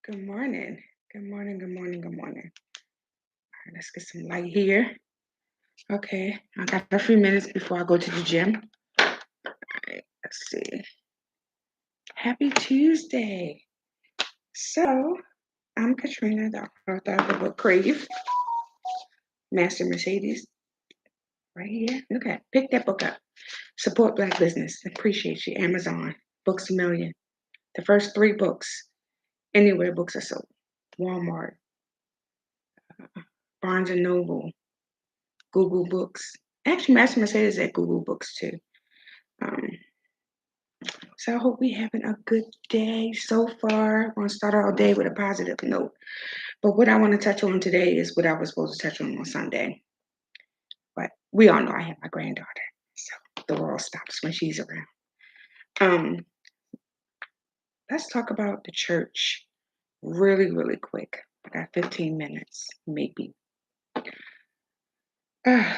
Good morning. Good morning. Good morning. Good morning. All right, let's get some light here. Okay, I got a few minutes before I go to the gym. All right, let's see. Happy Tuesday. So, I'm Katrina, the author of the book Crave, Master Mercedes. Right here. Look at pick that book up. Support Black business. Appreciate you. Amazon. Books a Million. The first three books, anywhere books are sold. Walmart, Barnes and Noble, Google Books. Actually, Master Mercedes at Google Books too. Um, so I hope we having a good day so far. I'm gonna start our day with a positive note. But what I want to touch on today is what I was supposed to touch on Sunday. But we all know I have my granddaughter, so the world stops when she's around. Um, let's talk about the church really, really quick. I got 15 minutes, maybe. Uh,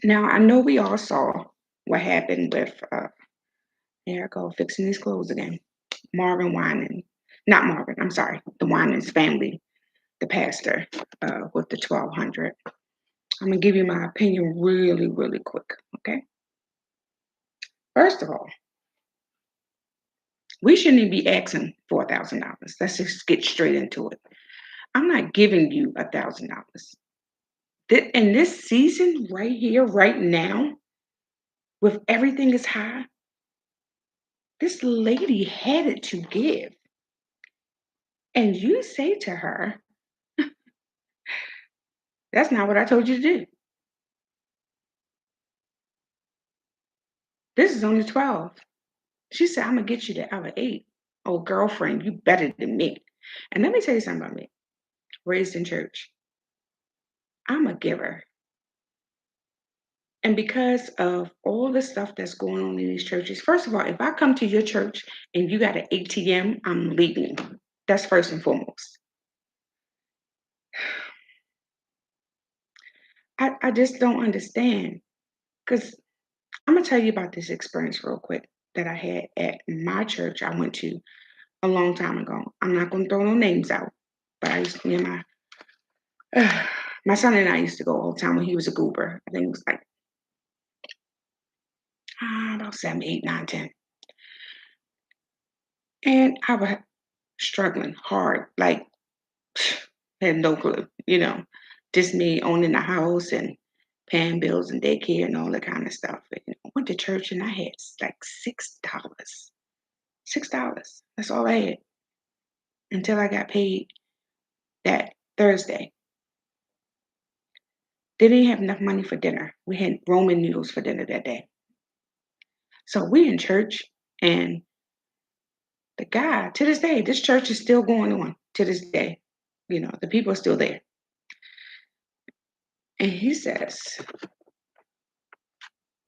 now I know we all saw what happened with there I go, fixing these clothes again. Marvin Winans, not Marvin, I'm sorry, the Winans family, the pastor with the 1200. I'm gonna give you my opinion really, really quick. Okay. First of all, we shouldn't even be asking for $1,000. Let's just get straight into it. I'm not giving you $1,000. In this season, right here, right now, with everything is high, this lady had it to give. And you say to her, that's not what I told you to do. This is only 12. She said, I'm gonna get you the other eight. Oh, girlfriend, you better than me. And let me tell you something about me. Raised in church. I'm a giver. And because of all the stuff that's going on in these churches, first of all, if I come to your church and you got an ATM, I'm leaving. That's first and foremost. I just don't understand. Because I'm gonna tell you about this experience real quick that I had at my church I went to a long time ago. I'm not gonna throw no names out, but I used to, me and my son and I used to go all the time when he was a goober. I think it was like about 7, 8, 9, 10. And I was struggling hard, like had no clue, just me owning the house and paying bills and daycare and all that kind of stuff. And, I went to church and I had like $6. $6. That's all I had until I got paid that Thursday. They didn't have enough money for dinner. We had Roman noodles for dinner that day. So we in church and the guy, to this day, this church is still going on to this day. The people are still there. And he says,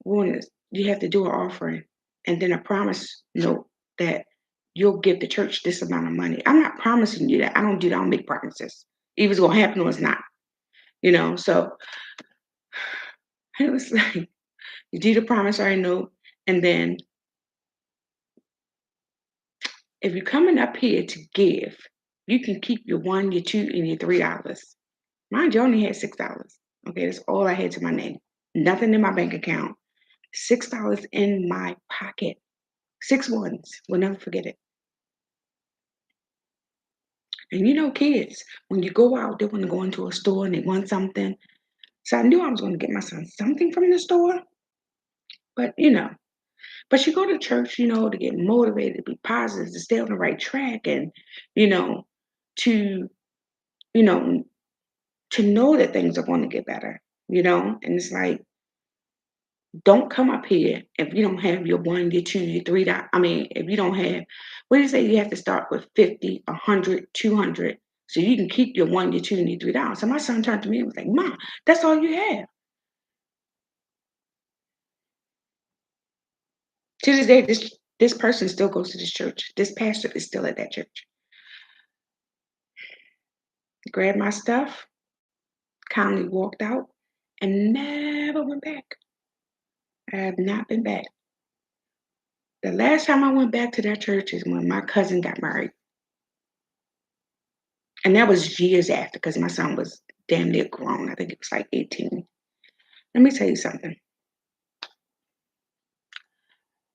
"One is you have to do an offering and then a promise note that you'll give the church this amount of money." I'm not promising you that. I don't do that. I don't make promises. Either it's gonna happen or it's not. So it was like you do the promissory note, and then if you're coming up here to give, you can keep your one, your two, and your $3. Mind you, I only had $6. Okay, that's all I had to my name. Nothing in my bank account. $6 in my pocket. Six ones. We'll never forget it. And kids, when you go out, they want to go into a store and they want something. So I knew I was going to get my son something from the store. But but you go to church, to get motivated, to be positive, to stay on the right track, and you know, to you know, to know that things are going to get better. And it's like, don't come up here if you don't have your one, your two, your $3. I mean, if you don't have, what do you say? You have to start with 50, 100, 200, so you can keep your one, your two, and your $3. So my son turned to me and was like, "Mom, that's all you have." To this day, this person still goes to this church. This pastor is still at that church. Grabbed my stuff, calmly walked out, and never went back. I have not been back. The last time I went back to that church is when my cousin got married. And that was years after because my son was damn near grown. I think it was like 18. Let me tell you something.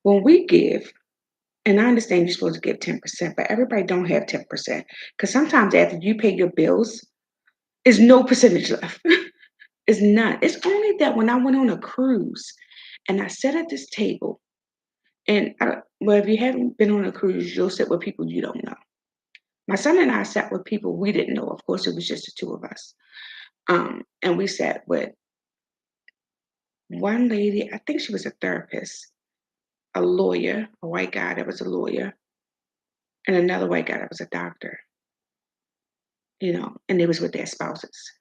When we give, and I understand you're supposed to give 10%, but everybody don't have 10%. Because sometimes after you pay your bills, there's no percentage left. It's none. It's only that when I went on a cruise and I sat at this table, and well, if you haven't been on a cruise, you'll sit with people you don't know. My son and I sat with people we didn't know. Of course, it was just the two of us. And we sat with one lady, I think she was a therapist, a lawyer, a white guy that was a lawyer, and another white guy that was a doctor, and they was with their spouses.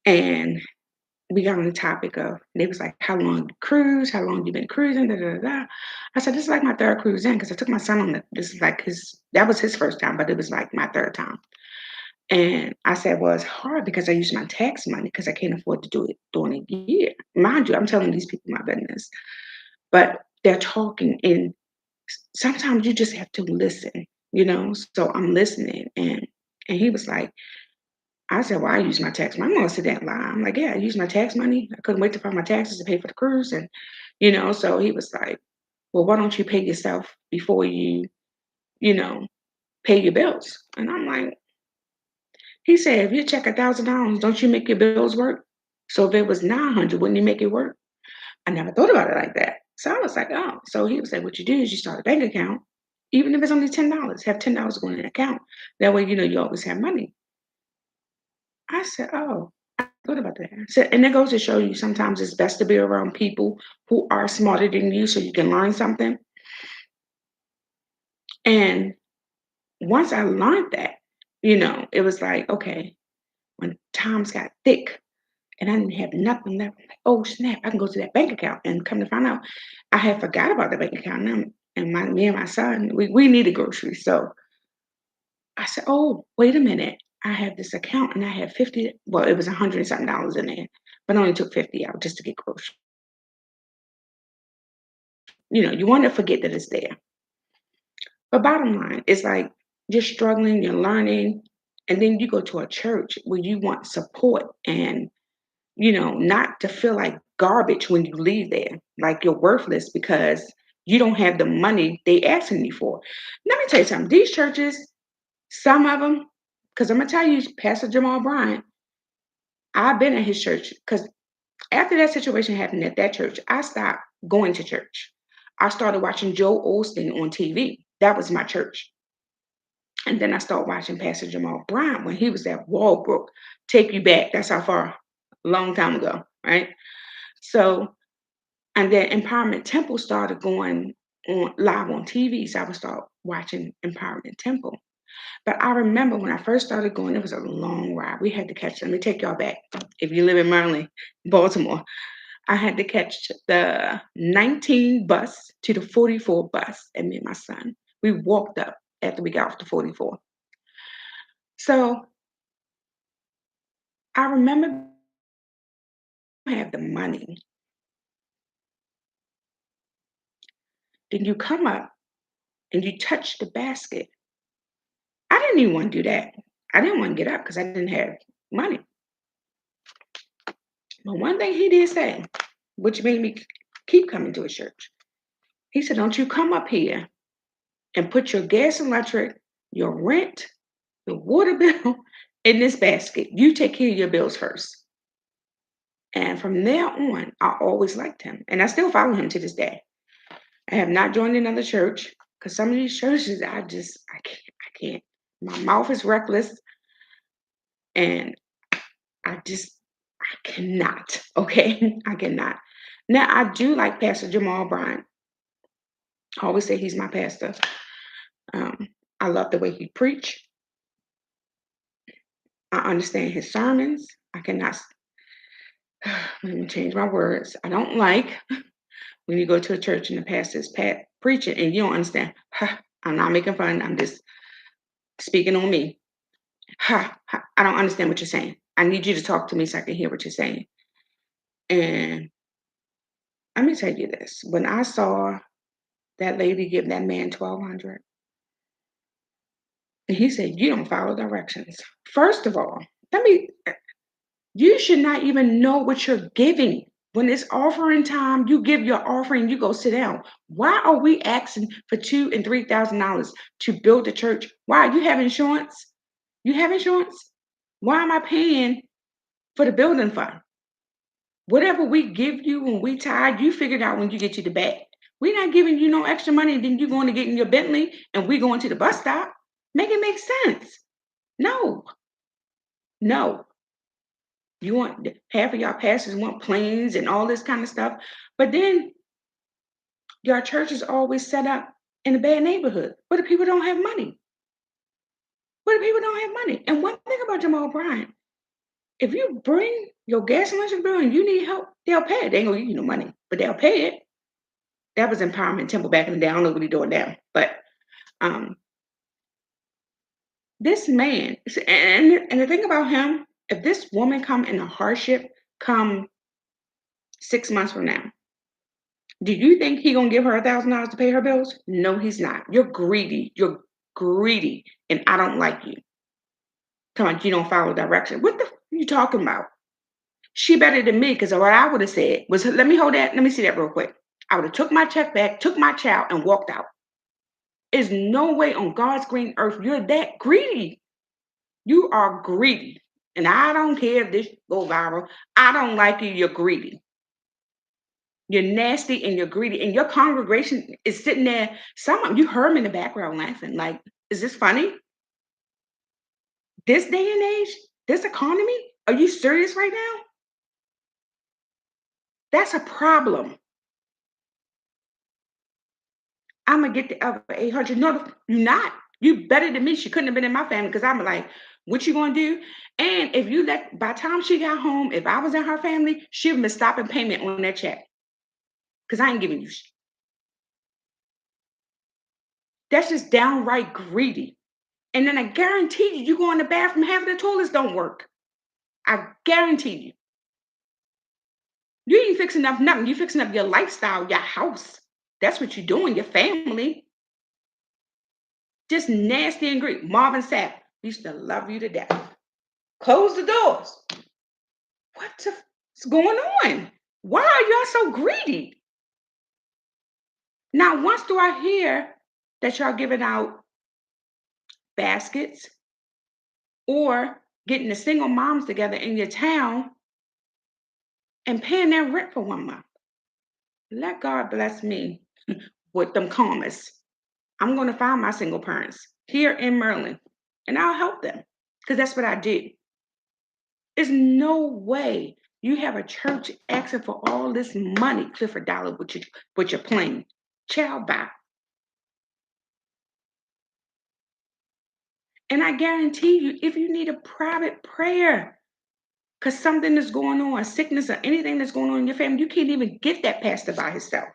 And we got on the topic of, they was like, how long you cruise? How long you been cruising? Da, da, da, da. I said, this is like my third cruise in because I took my son on it. This is like that was his first time, but it was like my third time. And I said, well, it's hard because I use my tax money because I can't afford to do it during a year. Mind you, I'm telling these people my business, but they're talking, and sometimes you just have to listen. So I'm listening, and he was like, I said, well, I use my tax money. I'm gonna sit there and lie. I'm like, yeah, I use my tax money. I couldn't wait to file my taxes to pay for the cruise. And so he was like, well, why don't you pay yourself before you know, pay your bills? And I'm like, he said, if you check $1,000, don't you make your bills work? So if it was 900, wouldn't you make it work? I never thought about it like that. So I was like, oh. So he was like, what you do is you start a bank account, even if it's only $10, have $10 going in an account. That way, you always have money. I said, oh, I thought about that. So, and it goes to show you sometimes it's best to be around people who are smarter than you so you can learn something. And once I learned that, it was like, okay, when times got thick and I didn't have nothing left, I'm like, oh snap, I can go to that bank account. And come to find out, I had forgot about the bank account. And me and my son, we needed groceries. So I said, oh, wait a minute. I have this account and I have 50, well, it was 100 and something dollars in there, but I only took 50 out just to get groceries. You want to forget that it's there. But bottom line, it's like you're struggling, you're learning, and then you go to a church where you want support and, not to feel like garbage when you leave there, like you're worthless because you don't have the money they asking you for. Let me tell you something. These churches, some of them, because I'm gonna tell you, Pastor Jamal Bryant, I've been at his church because after that situation happened at that church, I stopped going to church. I started watching Joe Osteen on TV. That was my church. And then I started watching Pastor Jamal Bryant when he was at Walbrook. Take you back. That's how far, a long time ago, right? So, and then Empowerment Temple started going on live on TV. So I would start watching Empowerment Temple. But I remember when I first started going, it was a long ride. We had to catch, let me take y'all back. If you live in Maryland, Baltimore, I had to catch the 19 bus to the 44 bus, and me and my son, we walked up after we got off the 44. So I remember I have the money. Then you come up and you touch the basket. I didn't even want to do that. I didn't want to get up because I didn't have money. But one thing he did say, which made me keep coming to his church, he said, don't you come up here and put your gas and electric, your rent, your water bill in this basket. You take care of your bills first. And from there on, I always liked him. And I still follow him to this day. I have not joined another church because some of these churches, I can't. My mouth is reckless and I cannot. Okay. I cannot. Now, I do like Pastor Jamal Bryant. I always say he's my pastor. Um, I love the way he preach. I understand his sermons. I cannot, let me change my words. I don't like when you go to a church and the pastor's preaching and you don't understand. I'm not making fun. I'm just speaking on me. I don't understand what you're saying. I need you to talk to me so I can hear what you're saying. And let me tell you this. When I saw that lady give that man 1,200, And he said, "You don't follow directions." First of all, let me you should not even know what you're giving. When it's offering time, you give your offering, you go sit down. Why are we asking for $2,000 and $3,000 to build a church? Why? You have insurance? You have insurance? Why am I paying for the building fund? Whatever we give you when we tired, you figure it out when you get to the back. We're not giving you no extra money, and then you're going to get in your Bentley and we going to the bus stop. Make it make sense. No, no. You want half of y'all pastors want planes and all this kind of stuff, but then your church is always set up in a bad neighborhood where the people don't have money. Where the people don't have money. And one thing about Jamal Bryant, if you bring your gas and electric bill and you need help, they'll pay it. They ain't gonna give you no money, but they'll pay it. That was Empowerment Temple back in the day. I don't know what he's doing now, but um, this man, and the thing about him, if this woman come in a hardship, come 6 months from now, do you think he gonna give her $1,000 to pay her bills? No, he's not. You're greedy. You're greedy, and I don't like you. Come on, you don't follow direction. What the you talking about? She better than me because what I would have said was, let me hold that. Let me see that real quick. I would have took my check back, took my child, and walked out. There's no way on God's green earth you're that greedy. You are greedy, and I don't care if this go viral. I don't like you. You're greedy. You're nasty and you're greedy, and your congregation is sitting there. Some of you heard them in the background laughing. Like, is this funny? This day and age, this economy? Are you serious right now? That's a problem. I'm gonna get the other 800. No, you're not. You better than me. She couldn't have been in my family because I'm like, what you gonna do? And if you let, by the time she got home, if I was in her family, she would have been stopping payment on that check because I ain't giving you. That's just downright greedy. And then I guarantee you, you go in the bathroom, half of the toilets don't work. I guarantee you. You ain't fixing up nothing. You fixing up your lifestyle, your house. That's what you're doing, your family. Just nasty and greedy. Marvin Sapp used to love you to death. Close the doors. What's going on? Why are y'all so greedy? Now, once do I hear that y'all giving out baskets or getting the single moms together in your town and paying their rent for 1 month? Let God bless me with them commas. I'm going to find my single parents here in Maryland and I'll help them because that's what I do. There's no way you have a church asking for all this money, Clifford Dollar, with your plane. Child bye. And I guarantee you, if you need a private prayer, because something is going on, sickness or anything that's going on in your family, you can't even get that pastor by himself.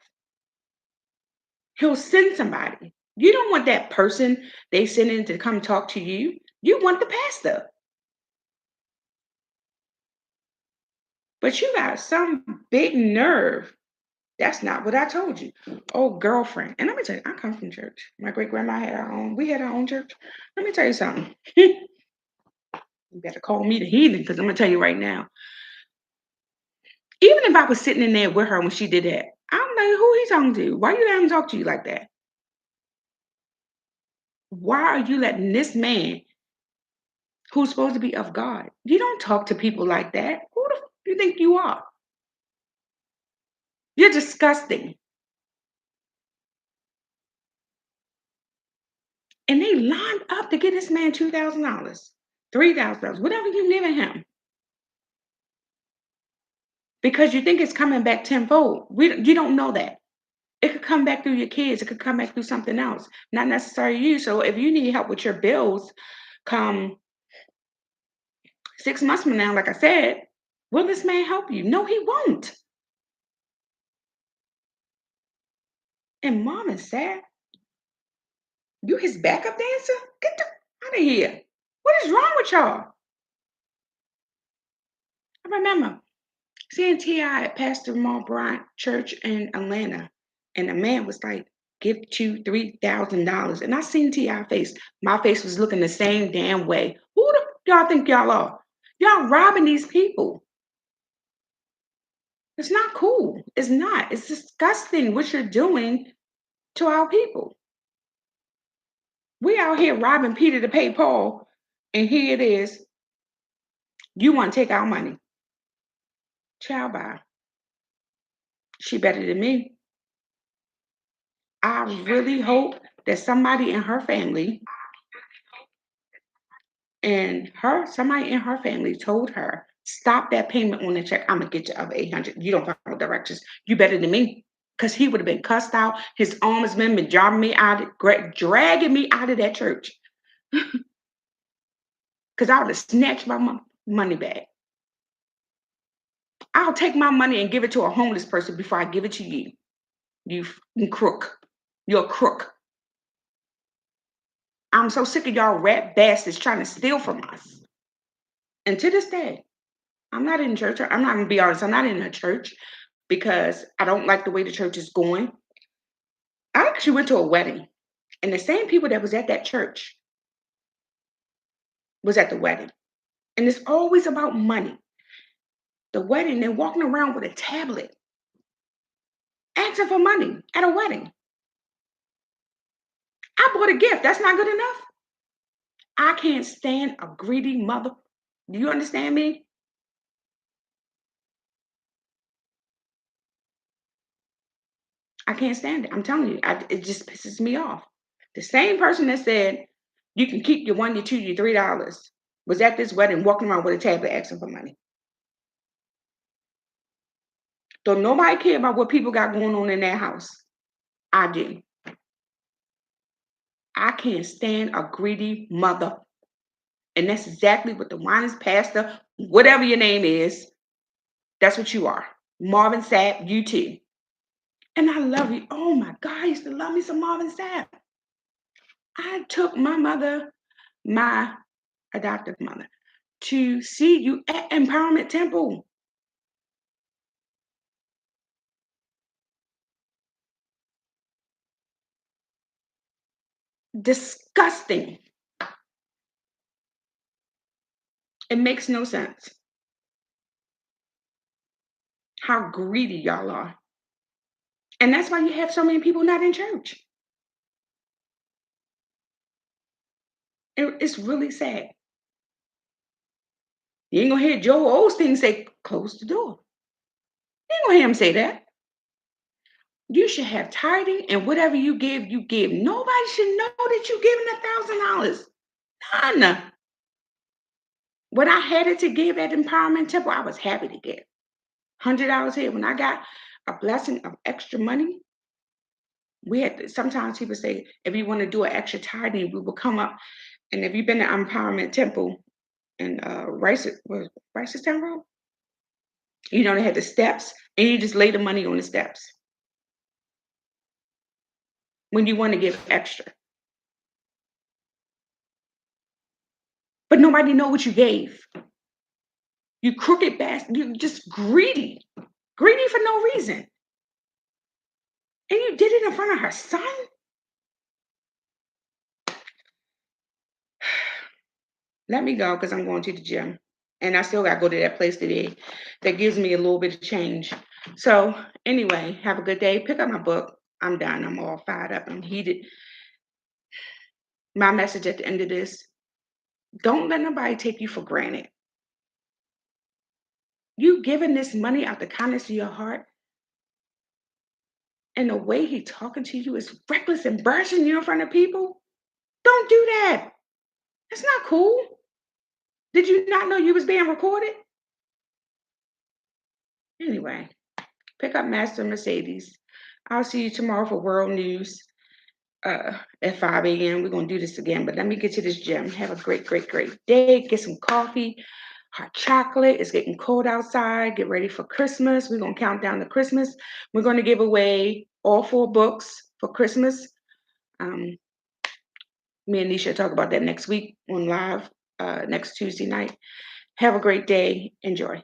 He'll send somebody. You don't want that person they send in to come talk to you. You want the pastor. But you got some big nerve. That's not what I told you. Oh, girlfriend. And let me tell you, I come from church. My great grandma had our own, we had our own church. Let me tell you something. You better call me the heathen because I'm going to tell you right now. Even if I was sitting in there with her when she did that, I'm like, who he talking to? Why you let him talk to you like that? Why are you letting this man who's supposed to be of God? You don't talk to people like that. Who the you think you are? You're disgusting. And they lined up to get this man $2,000, $3,000, whatever you giving him, because you think it's coming back tenfold. You don't know that. It could come back through your kids. It could come back through something else, not necessarily you. So if you need help with your bills, come 6 months from now, like I said, will this man help you? No, he won't. And mom is sad. You his backup dancer? Get the out of here. What is wrong with y'all? I remember seeing T.I. at Pastor Mark Bryant Church in Atlanta, and the man was like, Get you $3,000. And I seen T.I. face. My face was looking the same damn way. Who the y'all think y'all are? Y'all robbing these people. It's not cool. It's not. It's disgusting what you're doing to our people. We out here robbing Peter to pay Paul, and here it is. You want to take our money. Child bye. She better than me. I really hope that somebody in her family somebody in her family told her, stop that payment on the check. I'm gonna get you of 800. You don't follow directions. You better than me. Because he would have been cussed out. His ombudsman been dragging me out of that church. Because I would have snatched my money back. I'll take my money and give it to a homeless person before I give it to you. You crook. You're a crook. I'm so sick of y'all rat bastards trying to steal from us. And to this day, I'm not in church. I'm not gonna be honest. I'm not in a church because I don't like the way the church is going. I actually went to a wedding, and the same people that was at that church was at the wedding. And it's always about money. The wedding, they're walking around with a tablet, asking for money at a wedding. I bought a gift. That's not good enough. I can't stand a greedy mother. Do you understand me? I can't stand it. I'm telling you, it just pisses me off. The same person that said you can keep your one, your two, your $3 was at this wedding walking around with a tablet asking for money. Don't nobody care about what people got going on in their house. I do. I can't stand a greedy mother. And that's exactly what the winest pastor, whatever your name is, that's what you are. Marvin Sapp, you too. And I love you. Oh my God, I used to love me some Marvin Sapp. I took my mother, my adoptive mother, to see you at Empowerment Temple. Disgusting. It makes no sense how greedy y'all are. And that's why you have so many people not in church. It's really sad. You ain't gonna hear Joel Osteen say, close the door. You ain't gonna hear him say that. You should have tithing and whatever you give, you give. Nobody should know that you're giving $1,000. None. When I had it to give at Empowerment Temple, I was happy to give. $100 here. When I got a blessing of extra money, we had sometimes people say, if you want to do an extra tithing, we will come up. And if you've been to Empowerment Temple in Ricestown Road, they had the steps, and you just lay the money on the steps when you want to give extra. But nobody know what you gave. You crooked bastard. You just greedy. Greedy for no reason. And you did it in front of her son? Let me go because I'm going to the gym. And I still got to go to that place today that gives me a little bit of change. So, anyway, have a good day. Pick up my book. I'm done. I'm all fired up. I'm heated. My message at the end of this, don't let nobody take you for granted. You giving this money out the kindness of your heart, and the way he talking to you is reckless, embarrassing you in front of people. Don't do that. That's not cool. Did you not know you was being recorded? Anyway, pick up Master Mercedes. I'll see you tomorrow for World News at 5 a.m. We're going to do this again, but let me get to this gym. Have a great, great, great day. Get some coffee, hot chocolate. It's getting cold outside. Get ready for Christmas. We're going to count down to Christmas. We're going to give away all 4 books for Christmas. Me and Nisha talk about that next week on live next Tuesday night. Have a great day. Enjoy.